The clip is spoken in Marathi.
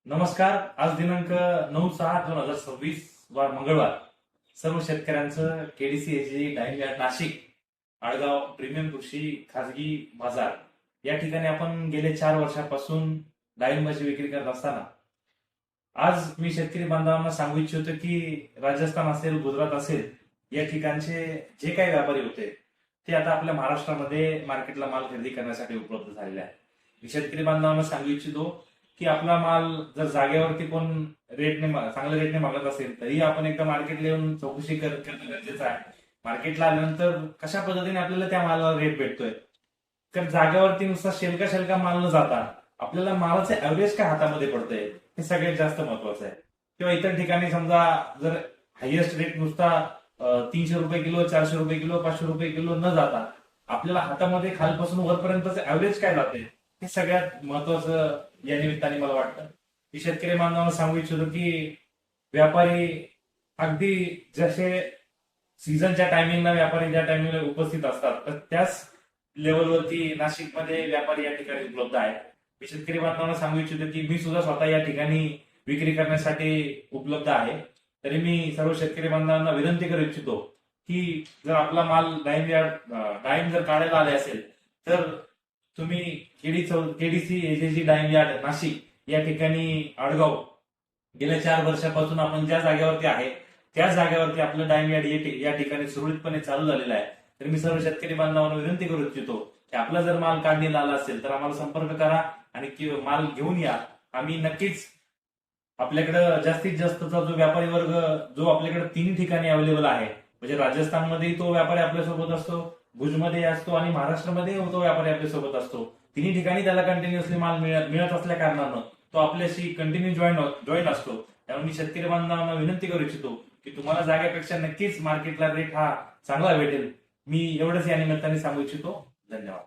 नमस्कार. आज दिनांक 9/6/2026 वार मंगळवार. सर्व शेतकऱ्यांचं केडीसी एजी डाळिंब यार्ड नाशिक, आळगाव प्रीमियम कृषी खाजगी बाजार या ठिकाणी आपण गेले 4 वर्षापासून डाळिंबाची विक्री करत असताना आज मी शेतकरी बांधवांना सांगू इच्छितो की राजस्थान असेल, गुजरात असेल या ठिकाणचे जे काही व्यापारी होते ते आता आपल्या महाराष्ट्रामध्ये मार्केटला माल खरेदी करण्यासाठी उपलब्ध झालेले आहे. मी शेतकरी बांधवांना सांगू इच्छितो की आपला माल जर जागेवरती कोण चांगल्या रेटने मागत असेल तरी आपण एकदा मार्केटला येऊन चौकशी करणं गरजेचं आहे. मार्केटला आल्यानंतर कशा पद्धतीने आपल्याला त्या मालाला रेट भेटतोय, तर जागेवरती नुसता शेलका माल न जाता आपल्याला मालाचे ऍव्हरेज काय हातामध्ये पडतंय हे सगळ्यात जास्त महत्वाचं आहे. किंवा इतर ठिकाणी समजा जर हायएस्ट रेट नुसता 300 रुपये किलो, 400 रुपये किलो, 500 रुपये किलो न जाता आपल्याला हातामध्ये खालपासून वरपर्यंतचं ऍव्हरेज काय जाते हे सगळ्यात महत्वाचं या निमित्ताने मला वाटतं. की शेतकरी बांधवांना सांगू इच्छितो की व्यापारी अगदी जसे सीझनच्या टायमिंगला व्यापारी ज्या टायमिंगला उपस्थित असतात तर त्याच लेवलवरती नाशिकमध्ये व्यापारी या ठिकाणी उपलब्ध आहेत. मी शेतकरी बांधवांना सांगू इच्छितो की मी सुद्धा स्वतः या ठिकाणी विक्री करण्यासाठी उपलब्ध आहे. तरी मी सर्व शेतकरी बांधवांना विनंती करू इच्छितो की जर आपला माल डाळिंब जर काढायला आले असेल तर तुम्ही केडीसी एजेजी डाळिंब यार्ड नाशिक या ठिकाणी आडगाव गेल्या 4 वर्षापासून आपण ज्या जागेवरती आहे त्याच जागेवरती आपलं डाळिंब यार्ड या ठिकाणी सुरळीतपणे चालू झालेलं आहे. तर मी सर्व शेतकरी बांधवांना विनंती करू इच्छितो की आपला जर माल काढणीला आला असेल तर आम्हाला संपर्क करा आणि माल घेऊन या. आम्ही नक्कीच आपल्याकडे जास्तीत जास्तचा जो व्यापारी वर्ग जो आपल्याकडे 3 ठिकाणी अवेलेबल आहे, म्हणजे राजस्थानमध्ये तो व्यापारी आपल्यासोबत असतो, भुजमध्ये असतो आणि महाराष्ट्रामध्ये तो व्यापारी आपल्यासोबत असतो. तिन्ही ठिकाणी त्याला कंटिन्युअसली माल मिळत असल्या कारणानं तो आपल्याशी कंटिन्यू जॉईन असतो. त्यामुळे मी शेतकरी बांधवांना विनंती करू इच्छितो की तुम्हाला जागेपेक्षा नक्कीच मार्केटला रेट हा चांगला भेटेल. मी एवढंच या निमित्ताने सांगू इच्छितो. धन्यवाद.